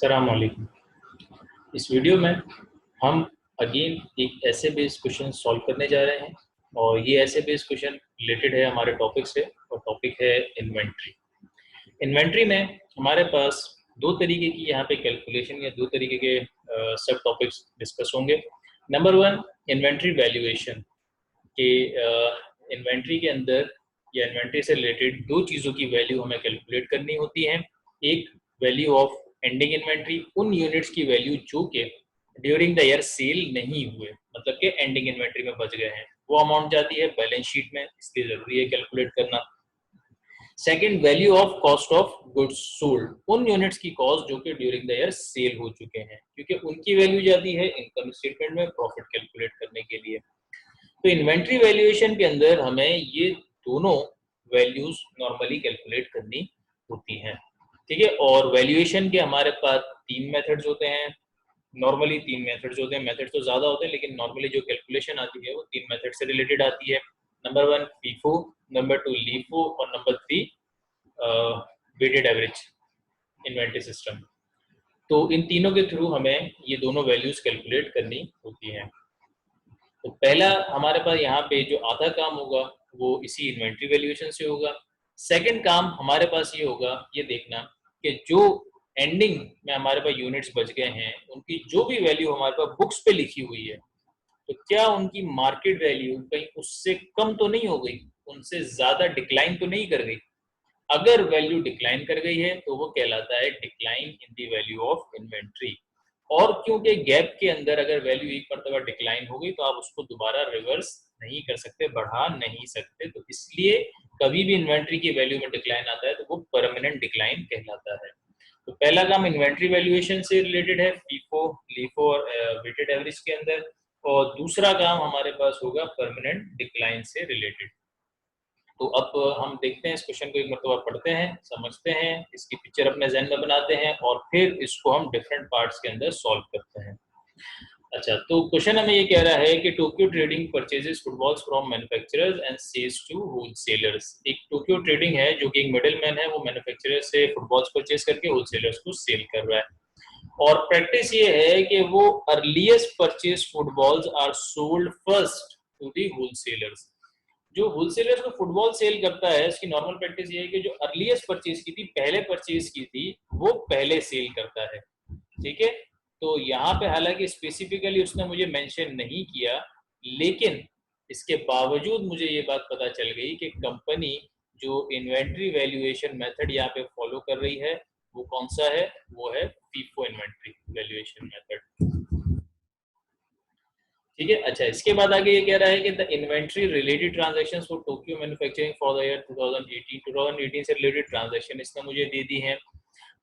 अस्सलाम वालेकुम। इस वीडियो में हम अगेन एक ऐसे बेस्ड क्वेश्चन सॉल्व करने जा रहे हैं और ये ऐसे बेस्ड क्वेश्चन रिलेटेड है हमारे टॉपिक से और टॉपिक है इन्वेंट्री। इन्वेंट्री में हमारे पास दो तरीके की यहाँ पे कैलकुलेशन या दो तरीके के सब टॉपिक्स डिस्कस होंगे। नंबर वन, इन्वेंट्री वैल्यूएशन के इन्वेंट्री के अंदर या इन्वेंट्री से रिलेटेड दो चीज़ों की वैल्यू हमें कैलकुलेट करनी होती है। एक वैल्यू ऑफ एंडिंग इन्वेंट्री, उन यूनिट्स की वैल्यू जो कि ड्यूरिंग द ईयर सेल नहीं हुए, मतलब कि एंडिंग इन्वेंट्री में बच गए हैं, वो अमाउंट जाती है बैलेंस शीट में, इसलिए जरूरी है कैलकुलेट करना। Second, value of cost of goods sold, उन यूनिट्स की कॉस्ट जो कि ड्यूरिंग द ईयर सेल हो चुके हैं, क्योंकि उनकी वैल्यू जाती है इनकम स्टेटमेंट में प्रॉफिट कैलकुलेट करने के लिए। तो इन्वेंट्री वैल्यूएशन के अंदर हमें ये दोनों वैल्यूज नॉर्मली कैलकुलेट करनी होती हैं, ठीक है। और वैल्यूएशन के हमारे पास तीन मेथड्स होते हैं, नॉर्मली तीन मेथड्स होते हैं, मेथड्स तो ज़्यादा होते हैं लेकिन नॉर्मली जो कैलकुलेशन आती है वो तीन मेथड से रिलेटेड आती है। Number one FIFO, number two LIFO और number three weighted average inventory system. तो इन तीनों के थ्रू हमें ये दोनों वैल्यूज कैलकुलेट करनी होती हैं। तो पहला हमारे पास यहाँ पे जो आधा काम होगा वो इसी इन्वेंट्री वैल्यूएशन से होगा। सेकंड काम हमारे पास ये होगा, ये देखना कि जो एंडिंग में हमारे पास यूनिट्स बच गए हैं उनकी जो भी वैल्यू हमारे पास बुक्स पे लिखी हुई है, तो क्या उनकी मार्केट वैल्यू कहीं उससे कम तो नहीं हो गई, उनसे ज्यादा डिक्लाइन तो नहीं कर गई। अगर वैल्यू डिक्लाइन कर गई है तो वो कहलाता है decline in the value of inventory. और क्योंकि गैप के अंदर अगर वैल्यू एक मरतबा डिक्लाइन हो गई तो आप उसको दोबारा रिवर्स नहीं कर सकते, बढ़ा नहीं सकते, तो इसलिए कभी भी इन्वेंट्री की वैल्यू में डिक्लाइन आता है तो वो परमानेंट डिक्लाइन कहलाता है। तो पहला काम इन्वेंट्री वैल्यूएशन से रिलेटेड है, फीफो लीफो और वेटेड एवरेज के अंदर, और दूसरा काम हमारे पास होगा परमानेंट डिक्लाइन से रिलेटेड। तो अब हम देखते हैं इस क्वेश्चन को, एक मरतबा पढ़ते हैं, समझते हैं, इसकी पिक्चर अपने जहन में बनाते हैं और फिर इसको हम डिफरेंट पार्ट्स के अंदर सॉल्व करते हैं। अच्छा, तो क्वेश्चन हमें ये कह रहा है कि Tokyo trading purchases footballs from manufacturers and sales to wholesalers. एक टोक्यो ट्रेडिंग है जो कि एक मिडिलमैन है, वो मैन्युफैक्चरर से फुटबॉल्स परचेज करके होलसेलर्स को सेल कर रहा है। और प्रैक्टिस ये है कि वो earliest purchase footballs are sold first to the wholesalers. जो होलसेलर्स को फुटबॉल सेल करता है उसकी नॉर्मल प्रैक्टिस ये है कि जो अर्लीस्ट परचेज की थी, पहले परचेज की थी, वो पहले सेल करता है, ठीक है। तो यहाँ पे हालांकि स्पेसिफिकली उसने मुझे मेंशन नहीं किया, लेकिन इसके बावजूद मुझे ये बात पता चल गई कि कंपनी जो इन्वेंट्री वैल्यूएशन मेथड यहाँ पे फॉलो कर रही है वो कौन सा है, वो है फीफो इन्वेंट्री वैल्यूएशन मेथड, ठीक है। अच्छा, इसके बाद आगे ये कह रहा है कि the inventory related transactions for Tokyo manufacturing for the year 2018 से रिलेटेड ट्रांजैक्शन इसने मुझे दे दी है।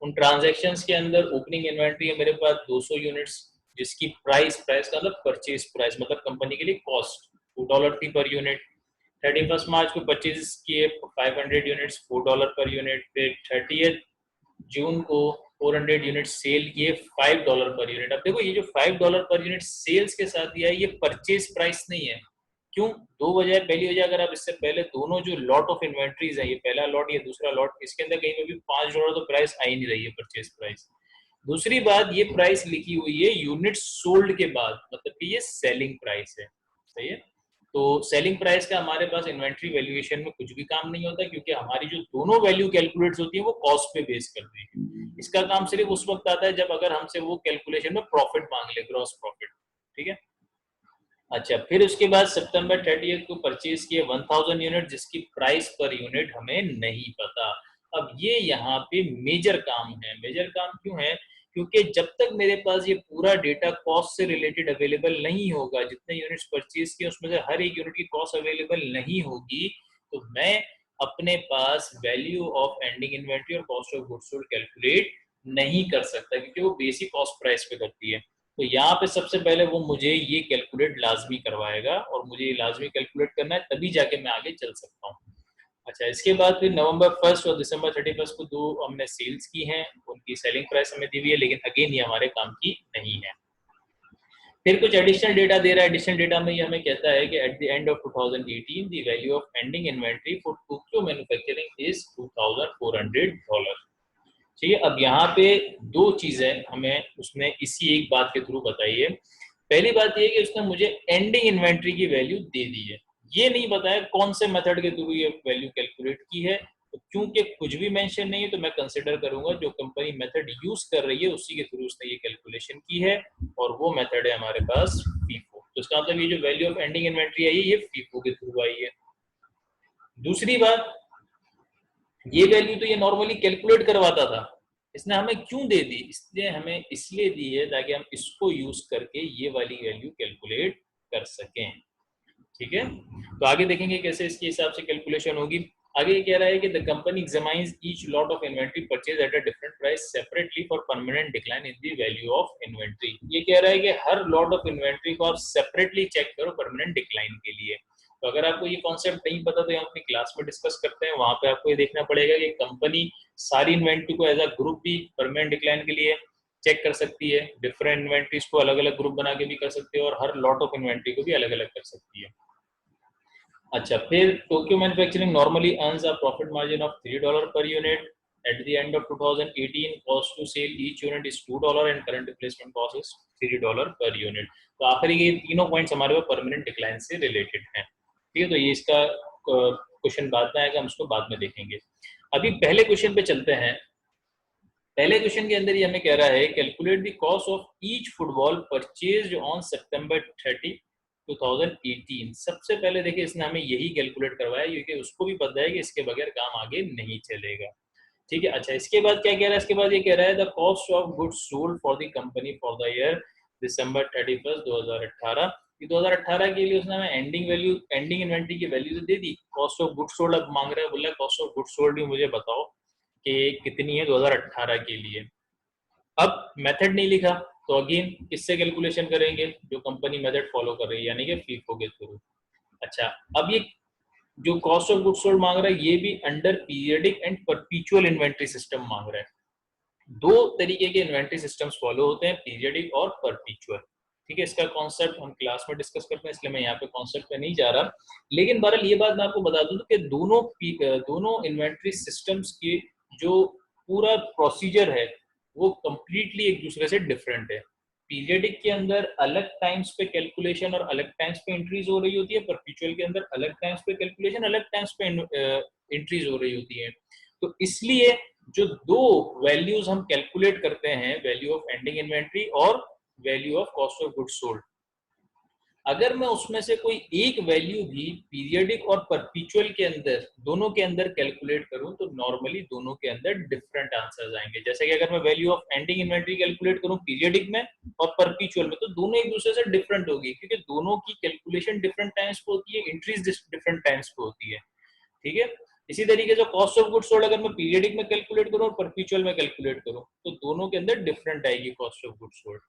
उन ट्रांजैक्शंस के अंदर ओपनिंग इन्वेंट्री है मेरे पास 200 यूनिट्स, जिसकी प्राइस का मतलब परचेज प्राइस मतलब कंपनी के लिए कॉस्ट $2 थी पर यूनिट। 31 मार्च को परचेज किए 500 यूनिट्स, $4 पर यूनिट। फिर 30 जून को 400 यूनिट सेल किए $5 पर यूनिट। अब देखो ये जो $5 पर यूनिट सेल्स के साथ दिया है ये परचेज प्राइस नहीं है। क्यों? दो वजह। पहली वजह, अगर आप इससे पहले दोनों जो लॉट ऑफ इन्वेंट्रीज है, ये पहला लॉट ये दूसरा लॉट, इसके अंदर कहीं पे भी $5 तो प्राइस आ ही नहीं रही है परचेज प्राइस। दूसरी बात, ये प्राइस लिखी हुई है यूनिट सोल्ड के बाद, मतलब कि ये सेलिंग प्राइस है, सही है। तो सेलिंग प्राइस का हमारे पास इन्वेंट्री वैल्यूएशन में कुछ भी काम नहीं होता, क्योंकि हमारी जो दोनों वैल्यू कैलकुलेट्स होती है वो कॉस्ट पे बेस करती है। इसका काम सिर्फ उस वक्त आता है जब अगर हमसे वो कैलकुलेशन में प्रॉफिट मांग ले, ग्रॉस प्रॉफिट, ठीक है। अच्छा, फिर उसके बाद सितंबर 30 को परचेज किए 1000 यूनिट, जिसकी प्राइस पर यूनिट हमें नहीं पता। अब ये यहाँ पे मेजर काम है। मेजर काम क्यों है? क्योंकि जब तक मेरे पास ये पूरा डेटा कॉस्ट से रिलेटेड अवेलेबल नहीं होगा, जितने यूनिट्स परचेज किए उसमें से हर एक यूनिट की कॉस्ट अवेलेबल नहीं होगी, तो मैं अपने पास वैल्यू ऑफ एंडिंग इन्वेंट्री और cost of goods sold calculate नहीं कर सकता, क्योंकि वो बेसिक कॉस्ट प्राइस पे करती है। तो यहाँ पे सबसे पहले वो मुझे ये कैलकुलेट लाजमी करवाएगा और मुझे ये लाजमी कैलकुलेट करना है, तभी जाके मैं आगे चल सकता हूँ। अच्छा, इसके बाद फिर नवंबर 1 और दिसंबर 31 को दो हमने सेल्स की हैं, उनकी सेलिंग प्राइस हमें दी हुई है, लेकिन अगेन ये हमारे काम की नहीं है। फिर कुछ एडिशनल डेटा दे रहा है। एडिशनल डेटा में ये हमें कहता है कि at the end of 2018 the value of ending inventory for Tokyo manufacturing is $2400, ठीक है। अब यहाँ पे दो चीजें हमें उसने इसी एक बात के थ्रू बताई है। पहली बात ये है कि उसने मुझे एंडिंग इन्वेंट्री की वैल्यू दे दी है, ये नहीं बताया कौन से मेथड के थ्रू ये वैल्यू कैलकुलेट की है। तो क्योंकि कुछ भी मेंशन नहीं है तो मैं कंसिडर करूंगा जो कंपनी मेथड यूज कर रही है उसी के थ्रू उसने ये कैलकुलेशन की है, और वो मेथड है हमारे पास फीफो। तो इसका मतलब ये जो वैल्यू ऑफ एंडिंग इन्वेंट्री आई है ये फीफो के थ्रू आई है। दूसरी बात, ये वैल्यू तो ये नॉर्मली कैलकुलेट करवाता था, इसने हमें क्यों दे दी? इसलिए हमें इसलिए दी है ताकि हम इसको यूज करके ये वाली वैल्यू कैलकुलेट कर सकें। ठीक है, तो आगे देखेंगे कैसे इसके हिसाब से कैलकुलेशन होगी। आगे ये कह रहा है कि the company examines each lot of inventory purchase at a different price separately for permanent decline in the value of inventory. ये कह रहा है कि हर लॉट ऑफ इन्वेंट्री को आप सेपरेटली चेक करो परमानेंट डिक्लाइन के लिए। तो अगर आपको ये कॉन्सेप्ट नहीं पता तो हम अपनी क्लास में डिस्कस करते हैं, वहां पे आपको ये देखना पड़ेगा कि कंपनी सारी इन्वेंट्री को एज अ ग्रुप भी परमानेंट डिक्लाइन के लिए चेक कर सकती है, डिफरेंट इन्वेंट्रीज को अलग अलग ग्रुप बना के भी कर सकती है, और हर लॉट ऑफ इन्वेंट्री को भी अलग अलग कर सकती है। अच्छा, फिर Tokyo manufacturing normally earns a profit margin of $3 per unit. At the end of 2018, cost to sell each unit is $2 and current replacement cost is $3 per unit. तो आखिर ये तीनों पॉइंट्स हमारे पास परमानेंट डिक्लाइन से रिलेटेड हैं। ठीक है, तो ये इसका क्वेश्चन बाद में आएगा, हम उसको बाद में देखेंगे। अभी पहले क्वेश्चन पे चलते हैं। पहले क्वेश्चन के अंदर ये हमें कह रहा है calculate the cost of each football purchased on September 30, 2018। सबसे पहले देखिए इसने हमें यही कैलकुलेट करवाया क्योंकि उसको भी पता है कि इसके बगैर काम आगे नहीं चलेगा। ठीक है, अच्छा इसके बाद क्या कह रहा है? इसके बाद ये कह रहा है the cost of goods sold for the company for the year December 31, 2018। 2018 के लिए उसने हमें एंडिंग वैल्यू, एंडिंग इन्वेंट्री की वैल्यू तो दे दी, कॉस्ट ऑफ गुड्स सोल्ड अब मांग रहा है, बोला कॉस्ट ऑफ गुड्स सोल्ड भी मुझे बताओ कि कितनी है 2018 के लिए। अब मेथड नहीं लिखा तो अगेन किससे कैलकुलेशन करेंगे? जो कंपनी मेथड फॉलो कर रही है यानी कि फीफो के थ्रू। अच्छा, अब ये जो कॉस्ट ऑफ गुड्स सोल्ड मांग रहा है ये भी under periodic and परपीचुअल inventory system मांग रहा है। दो तरीके के इन्वेंट्री सिस्टम्स फॉलो होते हैं, पीरियडिक और परपीचुअल। ठीक है, इसका कॉन्सेप्ट हम क्लास में डिस्कस करते हैं इसलिए मैं यहाँ पे कॉन्सेप्ट पे नहीं जा रहा, लेकिन बहरहाल ये बात मैं आपको बता दूं कि दोनों इन्वेंट्री सिस्टम्स की जो पूरा प्रोसीजर है वो कंप्लीटली एक दूसरे से डिफरेंट है। पीरियडिक के अंदर अलग टाइम्स पे कैलकुलेशन और अलग टाइम्स पे एंट्रीज हो रही होती है, परपीचुअल के अंदर अलग टाइम्स पे कैलकुलेशन अलग टाइम्स पे एंट्रीज हो रही होती है। तो इसलिए जो दो वैल्यूज हम कैलकुलेट करते हैं, वैल्यू ऑफ एंडिंग इन्वेंट्री और value of cost of goods sold, अगर मैं उसमें से कोई एक वैल्यू भी पीरियडिक और परपीचुअल के अंदर दोनों के अंदर कैलकुलेट करूं तो नॉर्मली दोनों के अंदर डिफरेंट आंसर्स आएंगे। जैसे कि अगर मैं value of ending inventory calculate करूं पीरियडिक में और परपीचुअल में तो दोनों एक दूसरे से डिफरेंट होगी क्योंकि दोनों की कैलकुलेशन डिफरेंट टाइम्स पे होती है, एंट्रीज डिफरेंट टाइम्स पे होती है। ठीक है, इसी तरीके से कॉस्ट ऑफ गुड्स सोल्ड अगर मैं पीरियडिक में कैलकुलेट करूं और परपीचुअल में कैलकुलेट करूं तो दोनों के अंदर डिफरेंट आएगी कॉस्ट ऑफ गुड्स सोल्ड।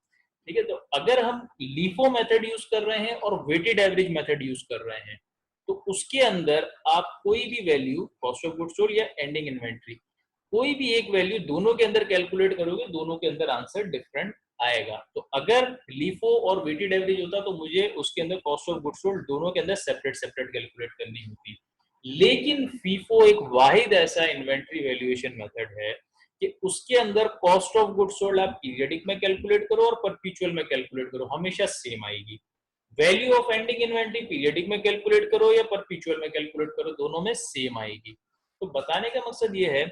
ठीक है, तो अगर हम लीफो मेथड यूज कर रहे हैं और वेटेड एवरेज मेथड यूज कर रहे हैं तो उसके अंदर आप कोई भी value cost of goods sold या एंडिंग इन्वेंट्री कोई भी एक वैल्यू दोनों के अंदर कैलकुलेट करोगे दोनों के अंदर आंसर डिफरेंट आएगा। तो अगर लीफो और वेटेड एवरेज होता तो मुझे उसके अंदर कॉस्ट ऑफ गुड्स सोल्ड दोनों के अंदर सेपरेट सेपरेट कैलकुलेट करनी होती। लेकिन फीफो एक वाहिद ऐसा इन्वेंट्री वैल्यूएशन मेथड है कि उसके अंदर कॉस्ट ऑफ गुड्स सोल्ड आप पीरियडिक में कैलकुलेट करो और परपीचुअल में कैलकुलेट करो हमेशा सेम आएगी। Value of ending inventory periodic में कैलकुलेट करो या परपीचुअल में कैलकुलेट करो दोनों में सेम आएगी। तो बताने का मकसद ये है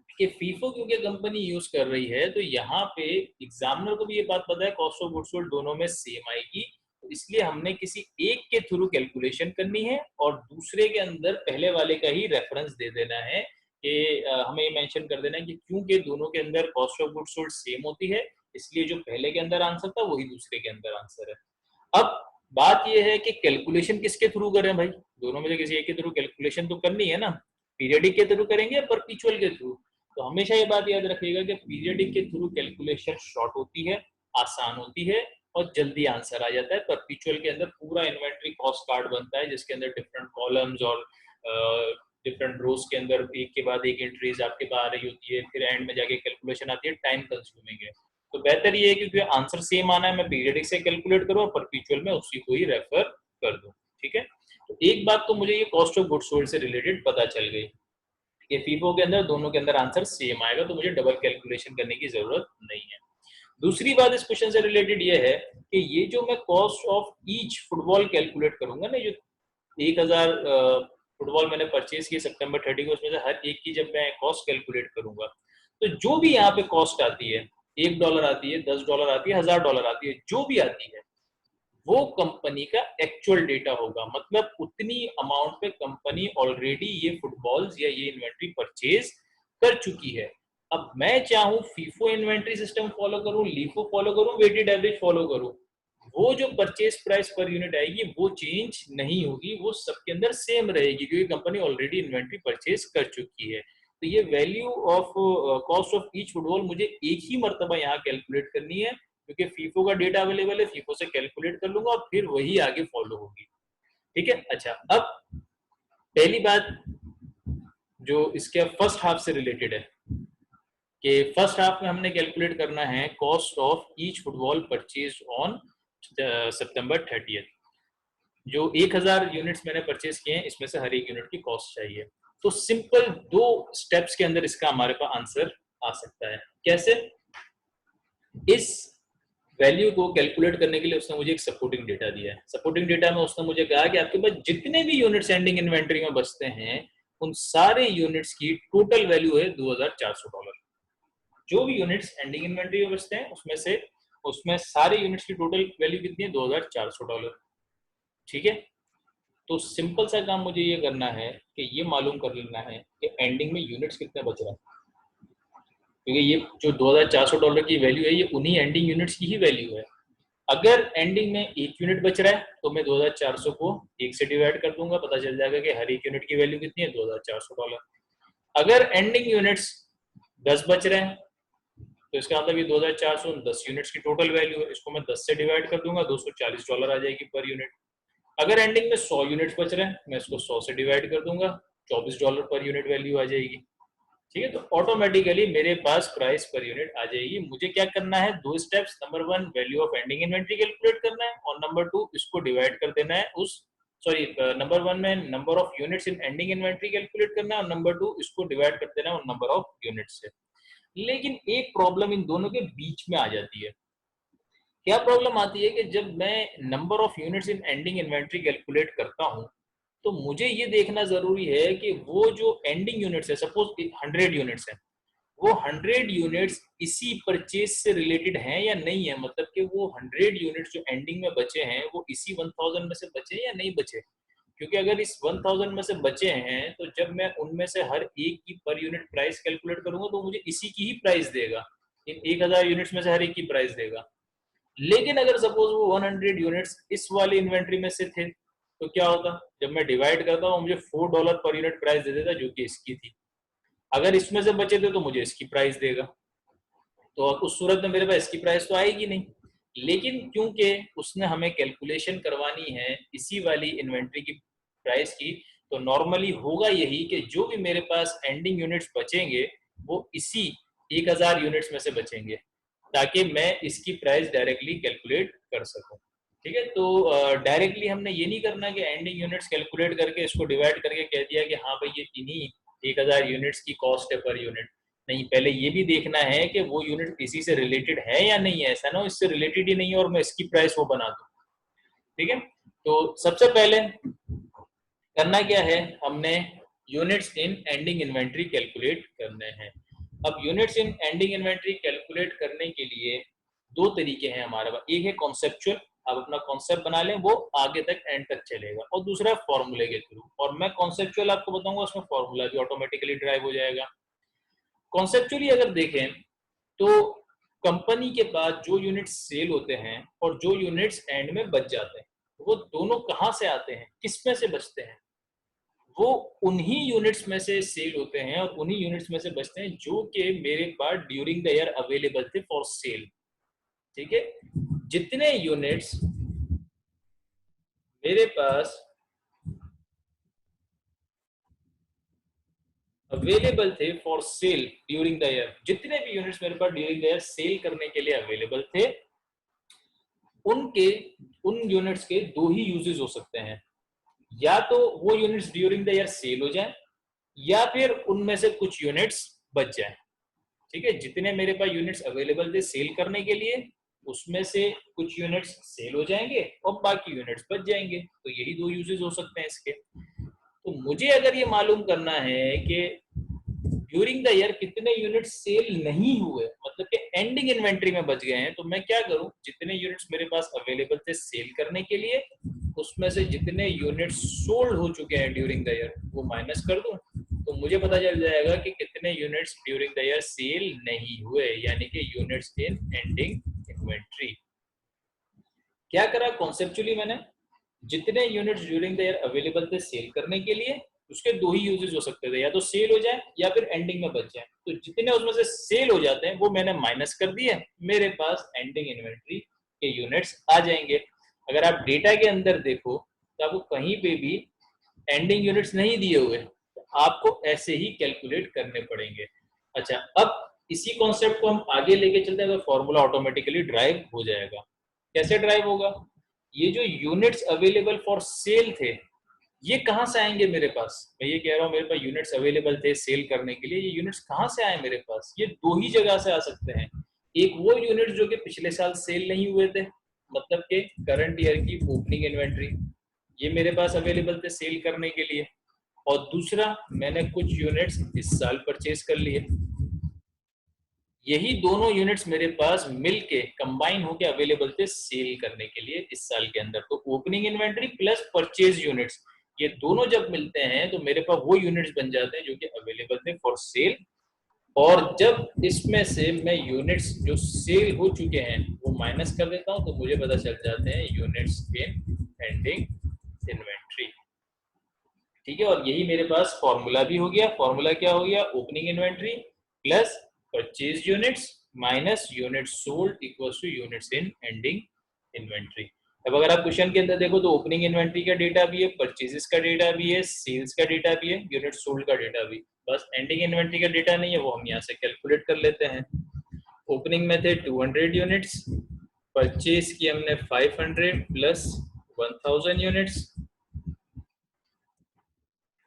कि फीफो क्योंकि कंपनी यूज कर रही है तो यहाँ पे एग्जामिनर को भी ये बात पता है कॉस्ट ऑफ गुड्स सोल्ड दोनों में सेम आएगी, तो इसलिए हमने किसी एक के थ्रू कैलकुलेशन करनी है और दूसरे के अंदर पहले वाले का ही रेफरेंस दे देना है कि हमें ये मेंशन कर देना है कि क्योंकि दोनों के अंदर cost of goods sold same होती है इसलिए जो पहले के अंदर आंसर था वही दूसरे के अंदर आंसर है। अब बात यह है कि कैलकुलेशन किसके थ्रू करें भाई? दोनों में से किसी एक के थ्रू कैलकुलेशन तो करनी है ना, पीरियडिक के थ्रू करेंगे या परपीचुअल के थ्रू? तो हमेशा ये बात याद रखिएगा कि पीरियडिक के थ्रू कैलकुलेशन शॉर्ट होती है, आसान होती है और जल्दी आंसर आ जाता है। परपीचुअल के अंदर पूरा इन्वेंट्री कॉस्ट कार्ड बनता है जिसके अंदर डिफरेंट कॉलम्स और डिफरेंट रोज के अंदर एक के बाद एक एंट्रीज आपके पास आ रही होती है, फिर एंड में जाके कैलकुलेशन आती है, टाइम कंज्यूमिंग है। तो बेहतर ये है क्योंकि आंसर सेम आना है मैं पीरियडिक से कैलकुलेट करूँ और परपीचुअल में उसी को ही रेफर कर दूं। ठीक है, तो एक बात तो मुझे ये कॉस्ट ऑफ गुड्स सोल्ड से रिलेटेड पता चल गई। ये फीफो के अंदर दोनों के अंदर आंसर सेम आएगा, तो मुझे डबल कैलकुलेशन करने की जरूरत नहीं है। दूसरी बात इस क्वेश्चन से रिलेटेड ये है कि ये जो मैं cost of each football calculate करूंगा ना, जो 1000 फुटबॉल मैंने परचेज किए सितंबर 30 को, उसमें से हर एक की जब मैं कॉस्ट कैलकुलेट करूंगा, तो जो भी यहाँ पे कॉस्ट आती है, $1 आती है, $10 आती है, $1000 आती है, जो भी आती है वो कंपनी का एक्चुअल डेटा होगा। मतलब उतनी अमाउंट पे कंपनी ऑलरेडी ये फुटबॉल्स या ये इन्वेंट्री परचेज कर चुकी है। अब मैं चाहूँ फीफो इन्वेंट्री सिस्टम फॉलो करूँ, लीफो फॉलो करूँ, वेटेड एवरेज फॉलो करूँ, वो जो परचेज प्राइस पर यूनिट आएगी वो चेंज नहीं होगी, वो सबके अंदर सेम रहेगी, क्योंकि कंपनी ऑलरेडी इन्वेंट्री परचेज कर चुकी है। तो ये value of cost of each football मुझे एक ही मरतबा यहाँ कैलकुलेट करनी है, क्योंकि फीफो का डेटा अवेलेबल है, फीफो से कैलकुलेट कर लूंगा और फिर वही आगे फॉलो होगी। ठीक है। अच्छा, अब पहली बात जो इसके फर्स्ट हाफ से रिलेटेड है कि फर्स्ट हाफ में हमने कैलकुलेट करना है cost of each football purchase on September 30। जो 1000 यूनिट्स मैंने परचेज किए हैं, इसमें से हर एक यूनिट की कॉस्ट चाहिए। तो सिंपल 2 स्टेप्स के अंदर इसका हमारे पास आंसर आ सकता है। कैसे? इस वैल्यू को कैलकुलेट करने के लिए उसने मुझे एक सपोर्टिंग डेटा दिया है। सपोर्टिंग डेटा में उसने मुझे कहा कि आपके पास जितने भी यूनिट्स एंडिंग इन्वेंट्री में बचते हैं, उन सारे यूनिट्स की टोटल वैल्यू है $2400। जो भी यूनिट्स एंडिंग इन्वेंट्री में बचते हैं उसमें सारे यूनिट्स की टोटल वैल्यू कितनी है? $2400। ठीक है। तो सिंपल सा काम मुझे ये करना है कि ये मालूम कर लेना है कि एंडिंग में यूनिट्स कितने बच रहे हैं, क्योंकि ये जो $2400 की वैल्यू है ये उन्हीं एंडिंग यूनिट्स की ही वैल्यू है। अगर एंडिंग में एक यूनिट बच रहा है तो मैं 2400 को 1 से डिवाइड कर दूंगा, पता चल जाएगा कि हर एक यूनिट की वैल्यू कितनी है? $2400। अगर एंडिंग यूनिट्स 10 बच रहे हैं तो इसका मतलब ये 2400 10 यूनिट्स की टोटल वैल्यू है, इसको मैं 10 से डिवाइड कर दूंगा, $240 आ जाएगी पर यूनिट। अगर एंडिंग में 100 यूनिट्स बच रहे हैं, मैं इसको 100 से डिवाइड कर दूंगा, $24 पर यूनिट वैल्यू आ जाएगी। ठीक है। तो ऑटोमेटिकली मेरे पास प्राइस पर यूनिट आ जाएगी। मुझे क्या करना है? 2 steps. Number 1 value of ending inventory calculate करना है, और नंबर 2 इसको डिवाइड कर देना है उस नंबर 1 में number of units in ending inventory calculate करना है, और नंबर 2 इसको डिवाइड कर देना है उन नंबर ऑफ यूनिट्स से। लेकिन एक प्रॉब्लम इन दोनों के बीच में आ जाती है। क्या प्रॉब्लम आती है कि जब मैं number of units in ending inventory calculate करता हूं, तो मुझे ये देखना जरूरी है कि वो जो एंडिंग यूनिट्स है, सपोज 100 यूनिट्स है, वो 100 यूनिट्स इसी परचेज से रिलेटेड हैं या नहीं है। मतलब कि वो 100 यूनिट्स जो एंडिंग में बचे हैं वो इसी 1000 में से बचे या नहीं बचे। क्योंकि अगर इस 1000 में से बचे हैं तो जब मैं उनमें से हर एक की पर यूनिट प्राइस कैलकुलेट करूंगा तो मुझे इसी की ही प्राइस देगा, इन 1000 यूनिट्स में से हर एक की प्राइस देगा। लेकिन अगर सपोज वो 100 यूनिट्स इस वाली इन्वेंट्री में से थे, तो क्या होता? जब मैं डिवाइड करता हूँ मुझे $4 पर यूनिट प्राइस दे देता, जो कि इसकी थी। अगर इसमें से बचे थे तो मुझे इसकी प्राइस देगा। तो उस सूरत में मेरे पास इसकी प्राइस तो आएगी नहीं। लेकिन क्योंकि उसने हमें कैलकुलेशन करवानी है इसी वाली इन्वेंट्री की प्राइस की, तो नॉर्मली होगा यही कि जो भी मेरे पास एंडिंग यूनिट्स बचेंगे वो इसी 1000 यूनिट्स में से बचेंगे, ताकि मैं इसकी प्राइस डायरेक्टली कैलकुलेट कर सकूं। ठीक है। तो डायरेक्टली हमने ये नहीं करना कि एंडिंग यूनिट्स कैलकुलेट करके इसको डिवाइड करके कह दिया कि हाँ भाई ये इन्हीं 1000 यूनिट्स की कॉस्ट है पर यूनिट। नहीं, पहले ये भी देखना है कि वो यूनिट इसी से रिलेटेड है या नहीं है। ऐसा ना हो इससे रिलेटेड ही नहीं है और मैं इसकी प्राइस वो बना दूं। ठीक है। तो सबसे पहले करना क्या है, हमने units in ending inventory calculate करने हैं। अब units in ending inventory calculate करने के लिए 2 तरीके हैं हमारे पास। एक है कॉन्सेप्चुअल, आप अपना कॉन्सेप्ट बना लें, वो आगे तक एंड तक चलेगा, और दूसरा है फॉर्मूले के थ्रू। और मैं कॉन्सेप्चुअल आपको बताऊंगा, उसमें फॉर्मूला भी ऑटोमेटिकली ड्राइव हो जाएगा। कॉन्सेप्चुअली अगर देखें तो कंपनी के पास जो यूनिट्स सेल होते हैं और जो यूनिट्स एंड में बच जाते हैं, वो दोनों कहाँ से आते हैं, किस में से बचते हैं? वो उन्हीं यूनिट्स में से सेल होते हैं और उन्हीं यूनिट्स में से बचते हैं जो कि मेरे पास ड्यूरिंग द ईयर अवेलेबल थे फॉर सेल। ठीक है। जितने यूनिट्स मेरे पास अवेलेबल थे for sale during the year, जितने भी यूनिट्स मेरे पास ड्यूरिंग द ईयर सेल करने के लिए अवेलेबल थे, उनके उन यूनिट्स के 2 ही यूजेस हो सकते हैं। या तो वो units during the year cell हो जाए, या फिर उनमें से कुछ यूनिट्स बच जाए। ठीक है, जितने मेरे पास यूनिट्स अवेलेबल थे सेल करने के लिए, उसमें से कुछ यूनिट्स सेल हो जाएंगे और बाकी यूनिट्स बच जाएंगे। तो यही दो यूजेस हो सकते हैं इसके। तो मुझे अगर ये मालूम करना है कि ड्यूरिंग द ईयर कितने यूनिट्स सेल नहीं हुए, मतलब कि एंडिंग इन्वेंट्री में बच गए हैं, तो मैं क्या करूं, जितने यूनिट्स मेरे पास अवेलेबल थे सेल करने के लिए, उसमें से जितने यूनिट्स सोल्ड हो चुके हैं ड्यूरिंग द ईयर वो माइनस कर दूं। तो मुझे पता चल जाएगा कि कितने units during the year cell नहीं हुए, यानी कि यूनिट्स इन एंडिंग इन्वेंट्री। क्या करा कॉन्सेप्चुअली मैंने, जितने units during the year available थे सेल करने के लिए, उसके दो ही यूजेस हो सकते थे, या तो सेल हो जाए या फिर एंडिंग में बच जाए। तो जितने उसमें से सेल हो जाते हैं वो मैंने माइनस कर दिए, मेरे पास एंडिंग इन्वेंट्री के यूनिट्स आ जाएंगे। अगर आप डेटा के अंदर देखो तो आपको कहीं पे भी एंडिंग यूनिट्स नहीं दिए हुए, तो आपको ऐसे ही कैलकुलेट करने पड़ेंगे। अच्छा, अब इसी कॉन्सेप्ट को हम आगे लेके चलते हैं तो फॉर्मूला ऑटोमेटिकली ड्राइव हो जाएगा। कैसे ड्राइव होगा, ये जो यूनिट्स अवेलेबल फॉर सेल थे ये कहां से आएंगे मेरे पास। मैं ये कह रहा हूं मेरे पास यूनिट्स अवेलेबल थे सेल करने के लिए, ये यूनिट्स कहां से आए मेरे पास, ये दो ही जगह से आ सकते हैं। एक वो यूनिट्स जो कि पिछले साल सेल नहीं हुए थे, मतलब कि करंट ईयर की ओपनिंग इन्वेंट्री, ये मेरे पास अवेलेबल थे सेल करने के लिए। और दूसरा, मैंने कुछ यूनिट्स इस साल परचेज कर लिए। यही दोनों यूनिट्स मेरे पास मिलके कंबाइन होके अवेलेबल थे सेल करने के लिए इस साल के अंदर। तो opening inventory plus purchase units, ये दोनों जब मिलते हैं तो मेरे पास वो यूनिट्स बन जाते हैं जो कि अवेलेबल थे फॉर सेल। और जब इसमें से मैं यूनिट्स जो सेल हो चुके हैं वो माइनस कर देता हूं, तो मुझे पता चल जाते हैं यूनिट्स इन एंडिंग इन्वेंट्री। ठीक है, और यही मेरे पास फॉर्मूला भी हो गया। फॉर्मूला क्या हो गया, opening inventory plus purchase units minus units sold equals two units in ending inventory. अब अगर आप क्वेश्चन के अंदर देखो तो ओपनिंग इन्वेंट्री का डेटा भी है, परचेजेस का डेटा भी है, सेल्स का डेटा भी है, यूनिट सोल्ड का डेटा भी। बस एंडिंग इन्वेंट्री का डेटा नहीं है, वो हम यहाँ से कैलकुलेट कर लेते हैं। ओपनिंग में थे 200 यूनिट्स, परचेज की हमने 500 प्लस 1000 यूनिट्स,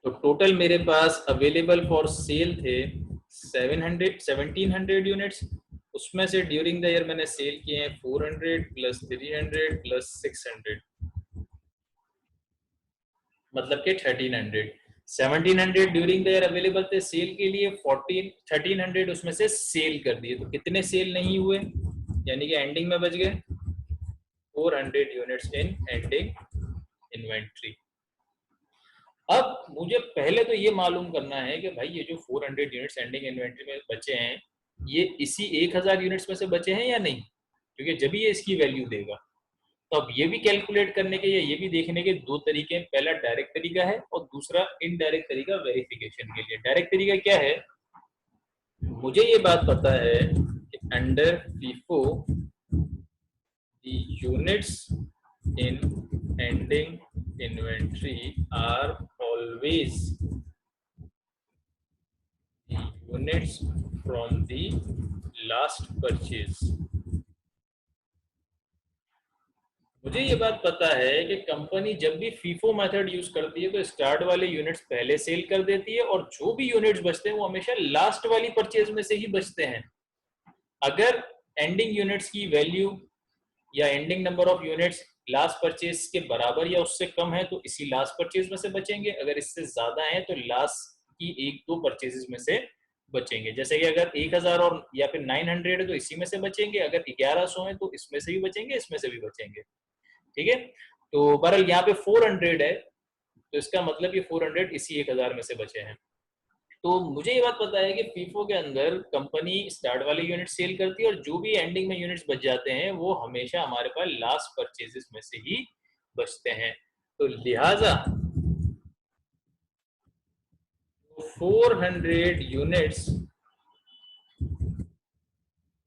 तो टोटल मेरे पास अवेलेबल फॉर सेल थे 1700 यूनिट्स। उसमें से ड्यूरिंग द ईयर मैंने सेल किए हैं 400 प्लस 300 प्लस 600, मतलब कि 1300। 1700 ड्यूरिंग द ईयर अवेलेबल थे सेल के लिए, 1300 उसमें से सेल कर दिए। तो कितने सेल नहीं हुए, यानी कि एंडिंग में बच गए 400 यूनिट्स इन एंडिंग इन्वेंट्री। अब मुझे पहले तो ये मालूम करना है कि भाई ये जो 400 यूनिट्स एंडिंग इन्वेंट्री में बचे हैं, ये इसी 1000 यूनिट्स में से बचे हैं या नहीं, क्योंकि जब ये इसकी वैल्यू देगा। तो अब ये भी कैलकुलेट करने के या ये भी देखने के दो तरीके हैं। पहला डायरेक्ट तरीका है और दूसरा इनडायरेक्ट तरीका वेरिफिकेशन के लिए। डायरेक्ट तरीका क्या है, मुझे ये बात पता है कि under FIFO the units in ending inventory are always the units from the last purchase। मुझे ये बात पता है कि कंपनी जब भी FIFO मेथड यूज करती है तो स्टार्ट वाले यूनिट्स पहले सेल कर देती है और जो भी यूनिट्स बचते हैं वो हमेशा लास्ट वाली परचेज में से ही बचते हैं। अगर एंडिंग यूनिट्स की वैल्यू या ending number of units last purchase के बराबर या उससे कम है तो इसी लास्ट परचेज में से बचेंगे, अगर इससे ज्यादा है तो लास्ट की एक दो परचेजेस में से बचेंगे। जैसे कि अगर 1000 और या फिर 900 है तो इसी में से बचेंगे, अगर 1100 है तो इसमें से भी बचेंगे, इसमें से भी बचेंगे। ठीक है, तो बहरहाल यहाँ पे 400 है तो इसका मतलब ये 400 इसी 1000 में से बचे हैं। तो मुझे ये बात पता है कि FIFO के अंदर कंपनी स्टार्ट वाले यूनिट सेल करती है और जो भी एंडिंग में यूनिट्स बच जाते हैं वो हमेशा हमारे पास लास्ट परचेजेस में से ही बचते हैं। तो लिहाजा 400 यूनिट्स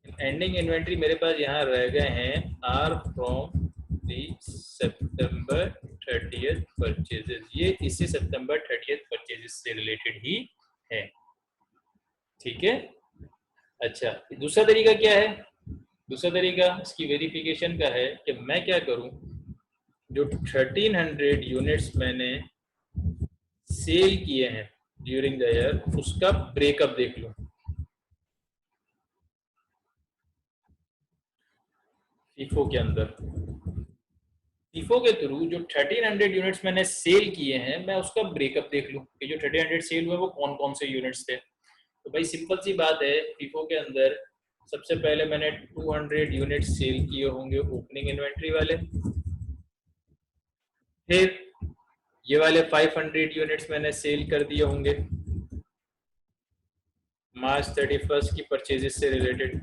एंडिंग इन्वेंट्री मेरे पास यहाँ रह गए हैं are from the September 30th purchases. ये इसी सितंबर 30th परचेजेस से रिलेटेड ही है। ठीक है, अच्छा दूसरा तरीका क्या है, दूसरा तरीका इसकी वेरिफिकेशन का है कि मैं क्या करूं, जो 1300 यूनिट्स मैंने सेल किए हैं ड्यूरिंग द ईयर, उसका ब्रेकअप देख लो। फीफो के अंदर, फीफो के थ्रू जो 1300 यूनिट्स मैंने सेल किए हैं, मैं उसका ब्रेकअप देख लूं कि जो 1300 सेल हुए वो कौन कौन से यूनिट्स थे। तो भाई सिंपल सी बात है, फीफो के अंदर सबसे पहले मैंने 200 यूनिट सेल किए होंगे ओपनिंग इन्वेंट्री वाले, फिर ये वाले 500 यूनिट्स मैंने सेल कर दिए होंगे मार्च 31 की परचेजेस से रिलेटेड।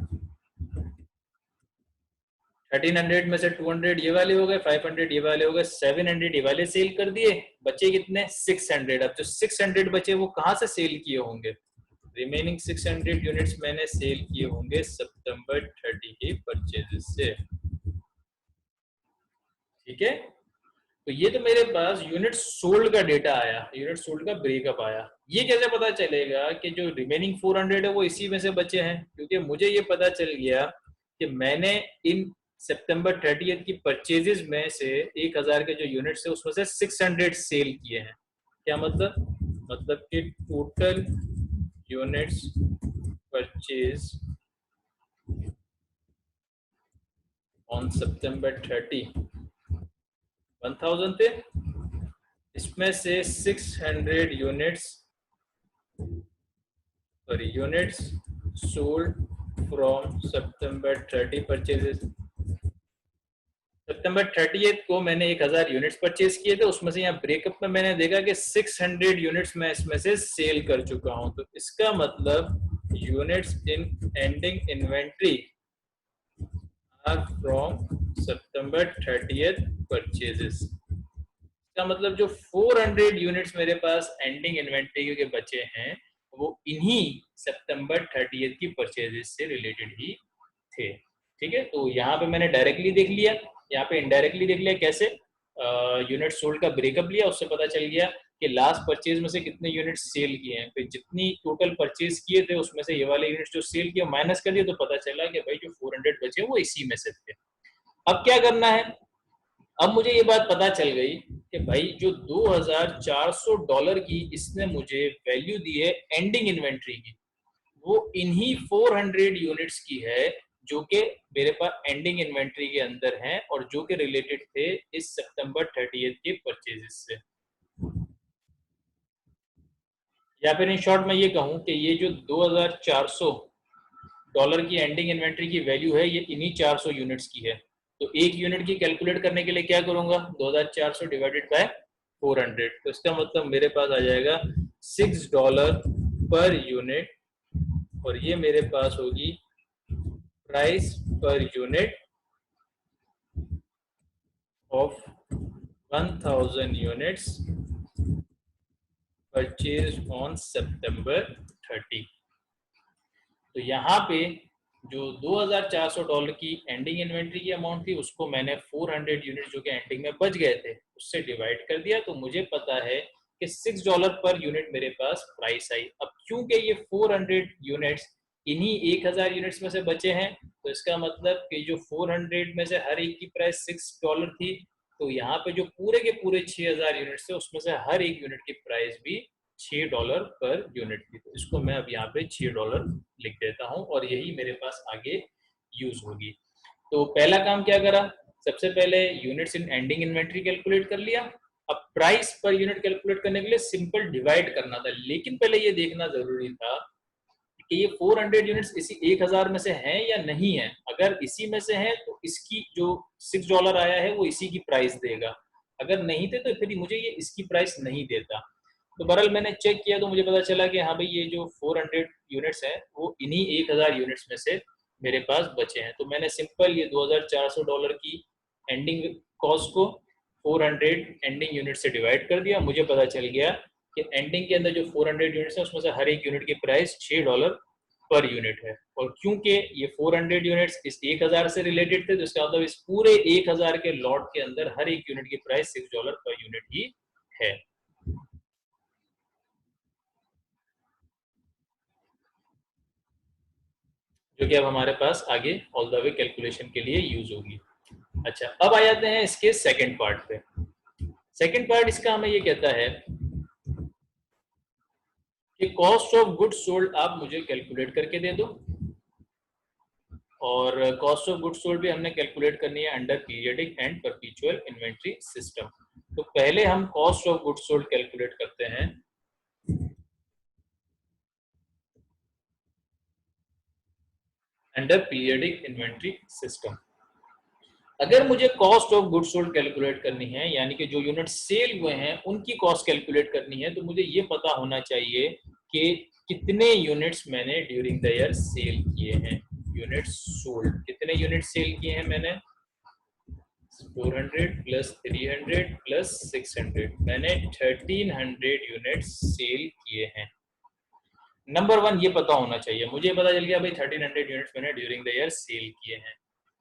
1300 में से 200 ये वाले हो गए, 500 ये वाले हो गए, 700 ये वाले सेल कर दिए, बचे कितने 600। अब जो 600 बचे वो कहाँ से सेल किए होंगे, रिमेनिंग 600 यूनिट्स मैंने सेल किए होंगे सितंबर 30 के परचेजेस से। ठीक है, तो ये तो मेरे पास यूनिट सोल्ड का डेटा आया, यूनिट सोल्ड का ब्रेकअप आया। ये कैसे पता चलेगा कि जो रिमेनिंग 400 है वो इसी में से बचे हैं, क्योंकि मुझे ये पता चल गया कि मैंने इन सितंबर 30 की परचेजेस में से 1000 के जो यूनिट्स है उसमें से 600 सेल किए हैं। क्या मतलब कि total units purchase on September 30 1000 थे, इसमें से 600 units, sorry units sold from September 30 purchases. सितंबर 30 को मैंने 1000 यूनिट्स परचेज किए थे, उसमें से यहाँ ब्रेकअप में मैंने देखा कि 600 यूनिट्स मैं इसमें से सेल कर चुका हूं। तो इसका मतलब units in ending inventory are from September 30 purchases. इसका मतलब जो 400 यूनिट्स मेरे पास एंडिंग इन्वेंट्री के बचे हैं वो इन्हीं सितंबर 30 की परचेजेस से रिलेटेड ही थे। ठीक है, तो यहाँ पे मैंने डायरेक्टली देख लिया, यहाँ पे इनडायरेक्टली देख लिया। कैसे, यूनिट सोल्ड का ब्रेकअप लिया, उससे पता चल गया कि लास्ट परचेज में से कितने यूनिट सेल किए हैं, फिर जितनी टोटल परचेज किए थे उसमें से ये वाले यूनिट्स जो सेल किए माइनस कर दिए, तो पता चला कि भाई जो 400 बचे वो इसी में से थे। अब क्या करना है, अब मुझे ये बात पता चल गई कि भाई जो $2400 की इसने मुझे वैल्यू दी है एंडिंग इन्वेंट्री की, वो इन्हीं 400 यूनिट्स की है जो कि मेरे पास एंडिंग इन्वेंट्री के अंदर हैं और जो कि रिलेटेड थे इस सितंबर 30 के परचेजेस से। या फिर इन शॉर्ट में ये कहूं कि ये जो $2400 की एंडिंग इन्वेंट्री की वैल्यू है ये इन्हीं 400 यूनिट्स की है। तो एक यूनिट की कैलकुलेट करने के लिए क्या करूंगा, 2400 डिवाइडेड बाय 400, तो इसका मतलब मेरे पास आ जाएगा $6 पर यूनिट, और ये मेरे पास होगी price per unit of 1000 units purchased on September 30। तो यहाँ पे जो $2400 की एंडिंग इन्वेंट्री की अमाउंट थी उसको मैंने 400 यूनिट जो कि एंडिंग में बच गए थे उससे डिवाइड कर दिया, तो मुझे पता है कि $6 पर यूनिट मेरे पास प्राइस आई। अब क्योंकि ये 400 यूनिट्स इन्हीं 1000 यूनिट्स में से बचे हैं, तो इसका मतलब कि जो 400 में से हर एक की प्राइस $6 थी, तो यहाँ पे जो पूरे के पूरे 6000 यूनिट्स थे उसमें से हर एक यूनिट की प्राइस भी $6 पर यूनिट थी। तो इसको मैं अब यहाँ पे $6 लिख देता हूँ और यही मेरे पास आगे यूज होगी। तो पहला काम क्या करा, सबसे पहले units in ending inventory calculate कर लिया। अब प्राइस पर यूनिट कैलकुलेट करने के लिए सिंपल डिवाइड करना था, लेकिन पहले ये देखना जरूरी था कि ये 400 यूनिट्स इसी 1000 में से हैं या नहीं है। अगर इसी में से है तो इसकी जो $6 आया है वो इसी की प्राइस देगा, अगर नहीं थे तो फिर मुझे ये इसकी प्राइस नहीं देता। तो बहरहाल मैंने चेक किया तो मुझे पता चला कि हाँ भाई ये जो 400 यूनिट्स हैं वो इन्हीं 1000 यूनिट्स में से मेरे पास बचे हैं। तो मैंने सिंपल ये $2400 की एंडिंग कॉस्ट को 400 एंडिंग यूनिट से डिवाइड कर दिया, मुझे पता चल गया कि एंडिंग के अंदर जो 400 यूनिट्स है उसमें से हर एक यूनिट की प्राइस $6 पर यूनिट है। और क्योंकि ये 400 यूनिट्स इस 1000 से रिलेटेड थे, तो इसका मतलब इस पूरे 1000 के लॉट के अंदर हर एक यूनिट की प्राइस $6 पर यूनिट ही है। जो कि अब हमारे पास आगे ऑल द वे कैलकुलेशन के लिए यूज होगी। अच्छा, अब आ जाते हैं इसके सेकंड पार्ट पे। सेकंड पार्ट इसका हमें ये कहता है ये कॉस्ट ऑफ गुड्स सोल्ड आप मुझे कैलकुलेट करके दे दो, और कॉस्ट ऑफ गुड्स सोल्ड भी हमने कैलकुलेट करनी है under periodic and perpetual inventory system. तो पहले हम cost of goods sold calculate करते हैं। अंडर पीरियडिक इन्वेंट्री सिस्टम अगर मुझे cost of goods sold calculate करनी है, यानी कि जो यूनिट सेल हुए हैं उनकी कॉस्ट कैलकुलेट करनी है, तो मुझे ये पता होना चाहिए कि कितने यूनिट्स मैंने ड्यूरिंग द ईयर सेल किए हैं। यूनिट्स सोल्ड, कितने यूनिट सेल किए हैं मैंने? 400 प्लस 300 प्लस 600, मैंने 1300 यूनिट्स सेल किए हैं। नंबर वन ये पता होना चाहिए, मुझे पता चल गया भाई 1300 यूनिट्स मैंने ड्यूरिंग द ईयर सेल किए हैं।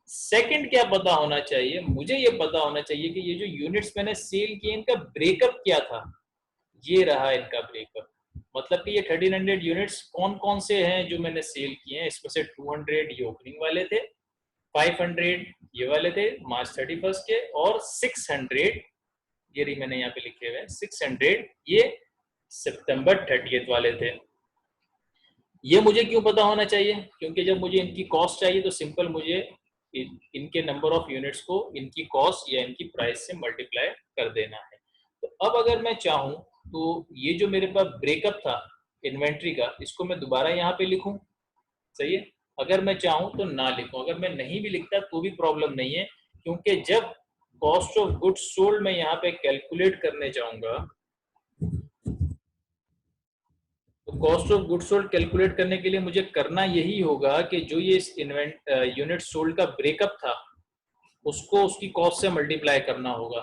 सेकंड क्या पता होना चाहिए? मुझे ये पता होना चाहिए कि ये जो यूनिट्स मैंने सेल किए इनका ब्रेकअप क्या था। ये रहा इनका ब्रेकअप, मतलब कि ये 1300 यूनिट्स कौन कौन से हैं जो मैंने सेल किए हैं। इसमें से 200 ये ओपनिंग वाले थे, 500 ये वाले थे मार्च 31 के, और 600 ये रही मैंने यहाँ पे लिखे हुए 600 ये सितंबर 30 वाले थे। ये मुझे क्यों पता होना चाहिए? क्योंकि जब मुझे इनकी कॉस्ट चाहिए तो सिंपल मुझे इनके नंबर ऑफ यूनिट्स को इनकी कॉस्ट या इनकी प्राइस से मल्टीप्लाई कर देना है। तो अब अगर मैं चाहूँ तो ये जो मेरे पास ब्रेकअप था इन्वेंट्री का, इसको मैं दोबारा यहाँ पे लिखूं, सही है। अगर मैं चाहूँ तो ना लिखूं, अगर मैं नहीं भी लिखता तो भी प्रॉब्लम नहीं है, क्योंकि जब कॉस्ट ऑफ गुड्स सोल्ड मैं यहाँ पे कैलकुलेट करने जाऊंगा, तो cost of goods sold calculate करने के लिए मुझे करना यही होगा कि जो ये यूनिट सोल्ड का ब्रेकअप था उसको उसकी कॉस्ट से मल्टीप्लाई करना होगा,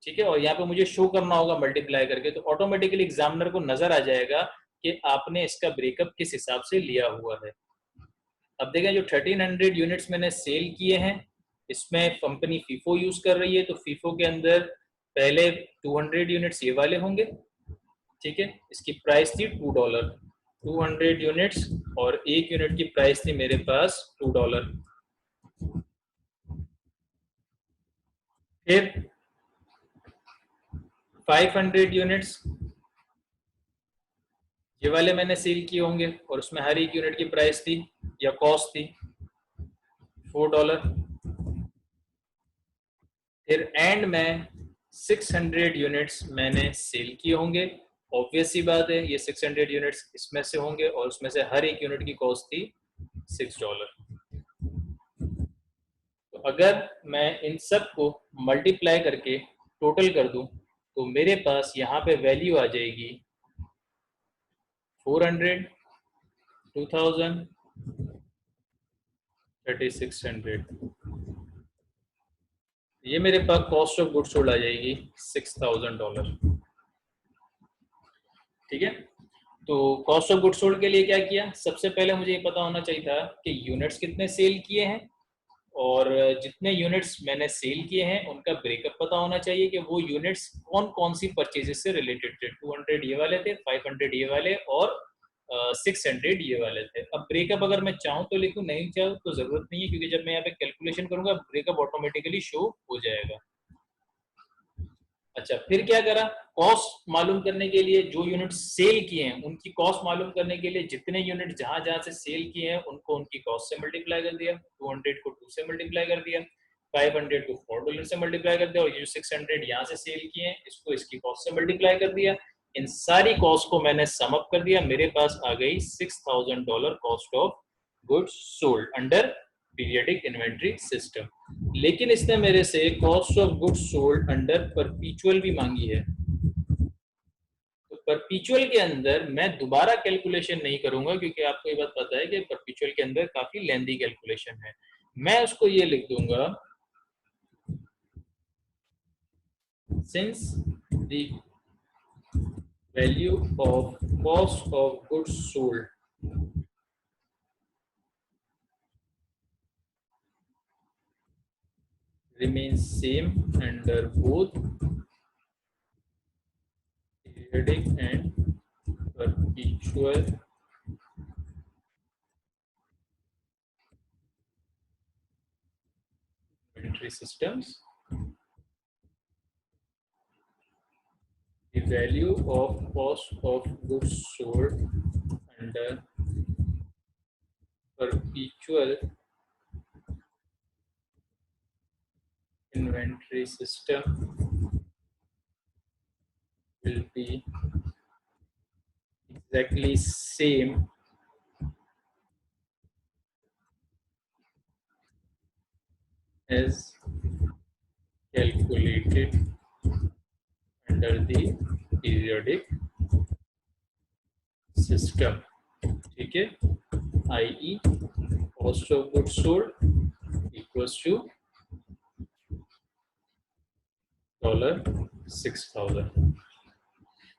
ठीक है। और यहाँ पे मुझे शो करना होगा मल्टीप्लाई करके, तो ऑटोमेटिकली एग्जामिनर को नजर आ जाएगा कि आपने इसका ब्रेकअप किस हिसाब से लिया हुआ है। अब देखें जो 1300 यूनिट्स मैंने सेल किए हैं, इसमें कंपनी फीफो यूज कर रही है, तो फीफो के अंदर पहले 200 यूनिट्स ये वाले होंगे, ठीक है। इसकी प्राइस थी $2, 200 यूनिट्स, और एक यूनिट की प्राइस थी मेरे पास $2। फिर 500 यूनिट्स ये वाले मैंने सेल किए होंगे, और उसमें हर एक यूनिट की प्राइस थी या कॉस्ट थी $4। फिर एंड में 600 यूनिट्स मैंने सेल किए होंगे। ऑब्वियस सी बात है ये 600 यूनिट्स इसमें से होंगे, और उसमें से हर एक यूनिट की कॉस्ट थी $6। तो अगर मैं इन सब को मल्टीप्लाई करके टोटल कर दूं तो मेरे पास यहाँ पे वैल्यू आ जाएगी 400, 2000, 3600। ये मेरे पास कॉस्ट ऑफ गुड्स सोल्ड आ जाएगी $6000, ठीक है। तो कॉस्ट ऑफ गुड्स सोल्ड के लिए क्या किया? सबसे पहले मुझे ये पता होना चाहिए था कि यूनिट्स कितने सेल किए हैं, और जितने यूनिट्स मैंने सेल किए हैं उनका ब्रेकअप पता होना चाहिए कि वो यूनिट्स कौन कौन सी परचेजेस से रिलेटेड थे। 200 ये वाले थे, 500 ये वाले, और 600 ये वाले थे। अब ब्रेकअप अगर मैं चाहूँ तो लिखूँ, नहीं चाहूँ तो जरूरत नहीं है, क्योंकि जब मैं यहाँ पे कैलकुलेशन करूंगा ब्रेकअप ऑटोमेटिकली शो हो जाएगा। अच्छा, फिर क्या करा? कॉस्ट मालूम करने के लिए जो यूनिट सेल किए हैं उनकी कॉस्ट मालूम करने के लिए जितने यूनिट जहां जहां से सेल किए हैं उनको उनकी कॉस्ट से मल्टीप्लाई कर दिया। 200 को 2 से मल्टीप्लाई कर दिया, 500 को $4 से मल्टीप्लाई कर दिया, और ये जो 600 यहाँ से सेल किए हैं इसको इसकी कॉस्ट से मल्टीप्लाई कर दिया। इन सारी कॉस्ट को मैंने सम अप कर दिया, मेरे पास आ गई $6000 cost of goods sold under periodic inventory system. लेकिन इसने मेरे से cost of goods sold under परपीचुअल भी मांगी है। तो परपीचुअल के अंदर मैं दोबारा कैलकुलेशन नहीं करूंगा, क्योंकि आपको ये बात पता है कि परपीचुअल के अंदर काफी लेंदी कैलकुलेशन है। मैं उसको ये लिख दूंगा, since the value of cost of goods sold remains same under both periodic and perpetual inventory systems, the value of cost of goods sold under perpetual inventory system will be exactly same as calculated under the periodic system. ठीक है, i.e. cost of goods sold equals to $6,000.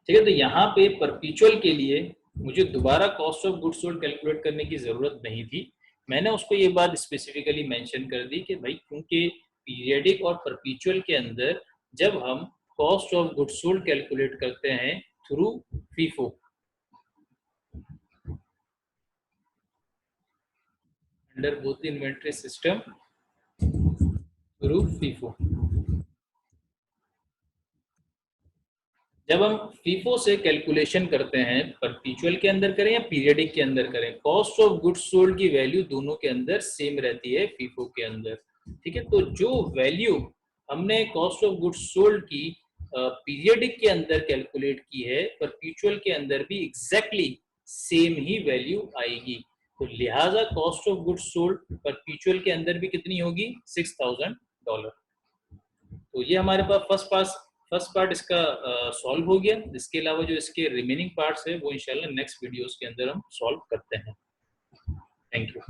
ठीक है, तो यहाँ पे perpetual के लिए मुझे दोबारा cost of goods sold calculate करने की जरूरत नहीं थी। मैंने उसको ये बात स्पेसिफिकली मेंशन कर दी कि भाई क्योंकि पीरियडिक और परपेचुअल के अंदर जब हम cost of goods sold calculate करते हैं through FIFO, under both inventory system through FIFO, जब हम फीफो से कैलकुलेशन करते हैं, परपेचुअल के अंदर करें या पीरियडिक के अंदर करें, कॉस्ट ऑफ गुड्स सोल्ड की वैल्यू दोनों के अंदर सेम रहती है फीफो के अंदर। ठीक है, तो जो वैल्यू हमने कॉस्ट ऑफ गुड्स सोल्ड की पीरियडिक के अंदर कैलकुलेट की है, परपेचुअल के अंदर भी एग्जैक्टली सेम ही वैल्यू आएगी। तो लिहाजा cost of goods sold perpetual के अंदर भी कितनी होगी, $6,000। तो ये हमारे पास फर्स्ट पार्ट इसका सॉल्व हो गया। इसके अलावा जो इसके रिमेनिंग पार्ट्स है वो इंशाल्लाह नेक्स्ट वीडियोस के अंदर हम सॉल्व करते हैं। Thank you.